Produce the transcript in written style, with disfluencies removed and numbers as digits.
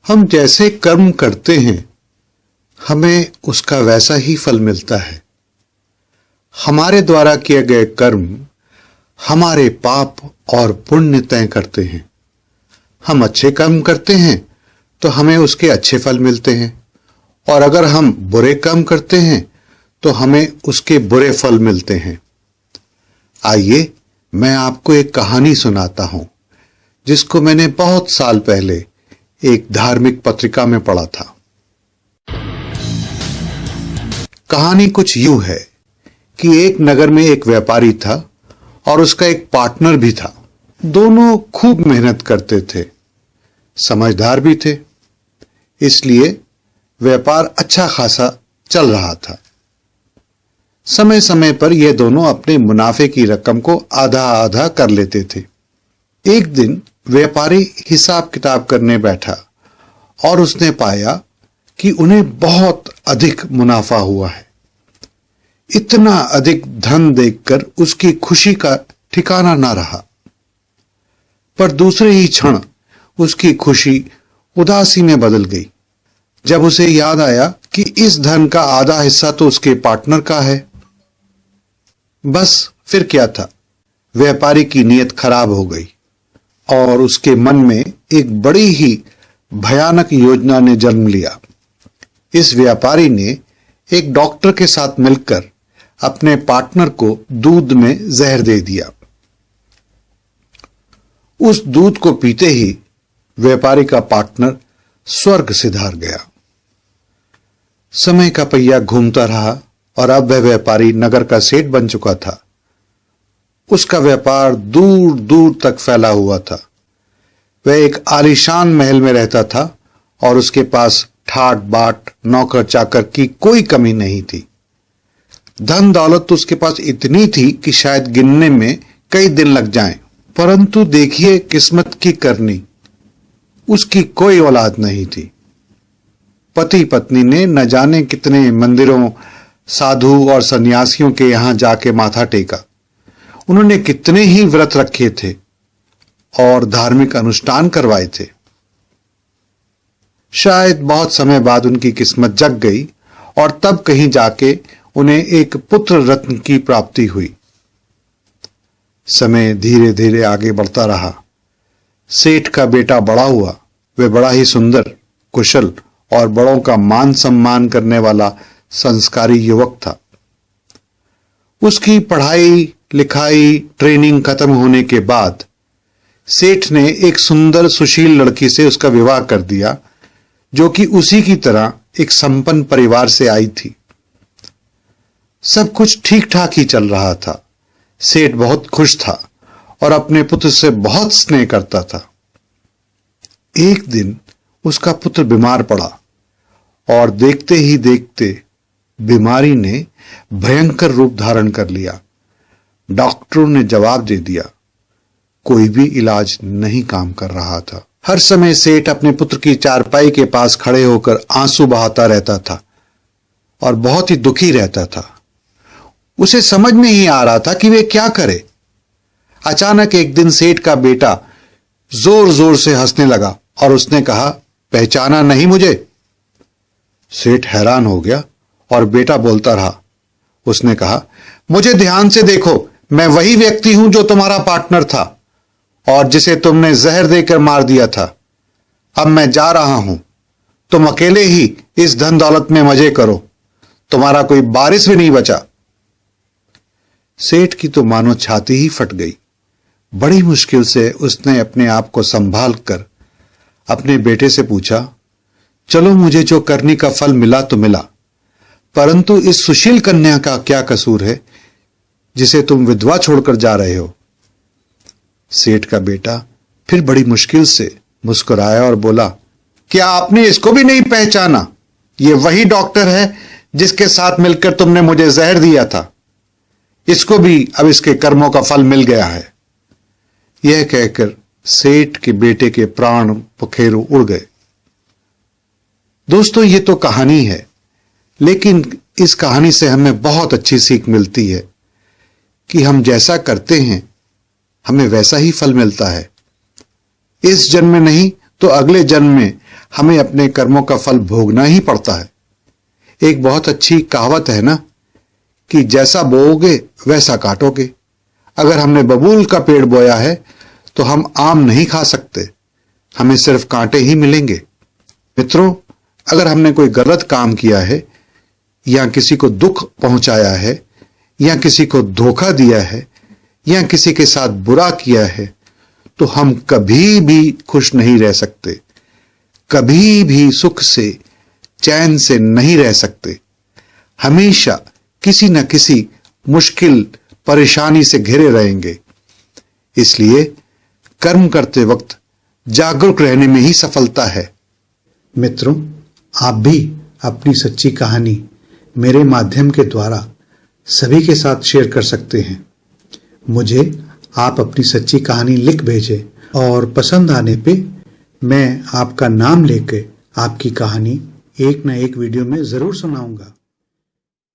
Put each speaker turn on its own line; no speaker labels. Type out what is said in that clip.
हम जैसे कर्म करते हैं हमें उसका वैसा ही फल मिलता है। हमारे द्वारा किए गए कर्म हमारे पाप और पुण्य तय करते हैं। हम अच्छे कर्म करते हैं तो हमें उसके अच्छे फल मिलते हैं, और अगर हम बुरे कर्म करते हैं तो हमें उसके बुरे फल मिलते हैं। आइए मैं आपको एक कहानी सुनाता हूं जिसको मैंने बहुत साल पहले एक धार्मिक पत्रिका में पढ़ा था। कहानी कुछ यूं है कि एक नगर में एक व्यापारी था और उसका एक पार्टनर भी था। दोनों खूब मेहनत करते थे, समझदार भी थे, इसलिए व्यापार अच्छा खासा चल रहा था। समय समय पर ये दोनों अपने मुनाफे की रकम को आधा आधा कर लेते थे। एक दिन व्यापारी हिसाब किताब करने बैठा और उसने पाया कि उन्हें बहुत अधिक मुनाफा हुआ है। इतना अधिक धन देखकर उसकी खुशी का ठिकाना ना रहा, पर दूसरे ही क्षण उसकी खुशी उदासी में बदल गई जब उसे याद आया कि इस धन का आधा हिस्सा तो उसके पार्टनर का है। बस फिर क्या था, व्यापारी की नीयत खराब हो गई और उसके मन में एक बड़ी ही भयानक योजना ने जन्म लिया। इस व्यापारी ने एक डॉक्टर के साथ मिलकर अपने पार्टनर को दूध में जहर दे दिया। उस दूध को पीते ही व्यापारी का पार्टनर स्वर्ग सिधार गया। समय का पहिया घूमता रहा और अब वह व्यापारी नगर का सेठ बन चुका था। उसका व्यापार दूर दूर तक फैला हुआ था। वह एक आलीशान महल में रहता था और उसके पास ठाट बाट नौकर चाकर की कोई कमी नहीं थी। धन दौलत तो उसके पास इतनी थी कि शायद गिनने में कई दिन लग जाएं, परंतु देखिए किस्मत की करनी, उसकी कोई औलाद नहीं थी। पति पत्नी ने न जाने कितने मंदिरों, साधु और सन्यासियों के यहां जाके माथा टेका। उन्होंने कितने ही व्रत रखे थे और धार्मिक अनुष्ठान करवाए थे। शायद बहुत समय बाद उनकी किस्मत जग गई और तब कहीं जाके उन्हें एक पुत्र रत्न की प्राप्ति हुई। समय धीरे धीरे आगे बढ़ता रहा। सेठ का बेटा बड़ा हुआ। वह बड़ा ही सुंदर, कुशल और बड़ों का मान सम्मान करने वाला संस्कारी युवक था। उसकी पढ़ाई लिखाई ट्रेनिंग खत्म होने के बाद सेठ ने एक सुंदर सुशील लड़की से उसका विवाह कर दिया, जो कि उसी की तरह एक संपन्न परिवार से आई थी। सब कुछ ठीक ठाक ही चल रहा था। सेठ बहुत खुश था और अपने पुत्र से बहुत स्नेह करता था। एक दिन उसका पुत्र बीमार पड़ा और देखते ही देखते बीमारी ने भयंकर रूप धारण कर लिया। डॉक्टरों ने जवाब दे दिया, कोई भी इलाज नहीं काम कर रहा था। हर समय सेठ अपने पुत्र की चारपाई के पास खड़े होकर आंसू बहाता रहता था और बहुत ही दुखी रहता था। उसे समझ में ही आ रहा था कि वे क्या करे। अचानक एक दिन सेठ का बेटा जोर जोर से हंसने लगा और उसने कहा, पहचाना नहीं मुझे? सेठ हैरान हो गया और बेटा बोलता रहा। उसने कहा, मुझे ध्यान से देखो, मैं वही व्यक्ति हूं जो तुम्हारा पार्टनर था और जिसे तुमने जहर देकर मार दिया था। अब मैं जा रहा हूं, तुम अकेले ही इस धन दौलत में मजे करो, तुम्हारा कोई वारिस भी नहीं बचा। सेठ की तो मानो छाती ही फट गई। बड़ी मुश्किल से उसने अपने आप को संभाल कर अपने बेटे से पूछा, चलो मुझे जो करने का फल मिला तो मिला, परंतु इस सुशील कन्या का क्या कसूर है जिसे तुम विधवा छोड़कर जा रहे हो? सेठ का बेटा फिर बड़ी मुश्किल से मुस्कुराया और बोला, क्या आपने इसको भी नहीं पहचाना? ये वही डॉक्टर है जिसके साथ मिलकर तुमने मुझे जहर दिया था। इसको भी अब इसके कर्मों का फल मिल गया है। यह कहकर सेठ के बेटे के प्राण पखेरु उड़ गए। दोस्तों, ये तो कहानी है, लेकिन इस कहानी से हमें बहुत अच्छी सीख मिलती है कि हम जैसा करते हैं हमें वैसा ही फल मिलता है। इस जन्म में नहीं तो अगले जन्म में हमें अपने कर्मों का फल भोगना ही पड़ता है। एक बहुत अच्छी कहावत है ना कि जैसा बोओगे वैसा काटोगे। अगर हमने बबूल का पेड़ बोया है तो हम आम नहीं खा सकते, हमें सिर्फ कांटे ही मिलेंगे। मित्रों, अगर हमने कोई गलत काम किया है या किसी को दुख पहुंचाया है या किसी को धोखा दिया है या किसी के साथ बुरा किया है तो हम कभी भी खुश नहीं रह सकते, कभी भी सुख से चैन से नहीं रह सकते। हमेशा किसी न किसी मुश्किल परेशानी से घिरे रहेंगे। इसलिए कर्म करते वक्त जागरूक रहने में ही सफलता है। मित्रों, आप भी अपनी सच्ची कहानी मेरे माध्यम के द्वारा सभी के साथ शेयर कर सकते हैं। मुझे आप अपनी सच्ची कहानी लिख भेजें और पसंद आने पे मैं आपका नाम लेके आपकी कहानी एक न एक वीडियो में जरूर सुनाऊंगा।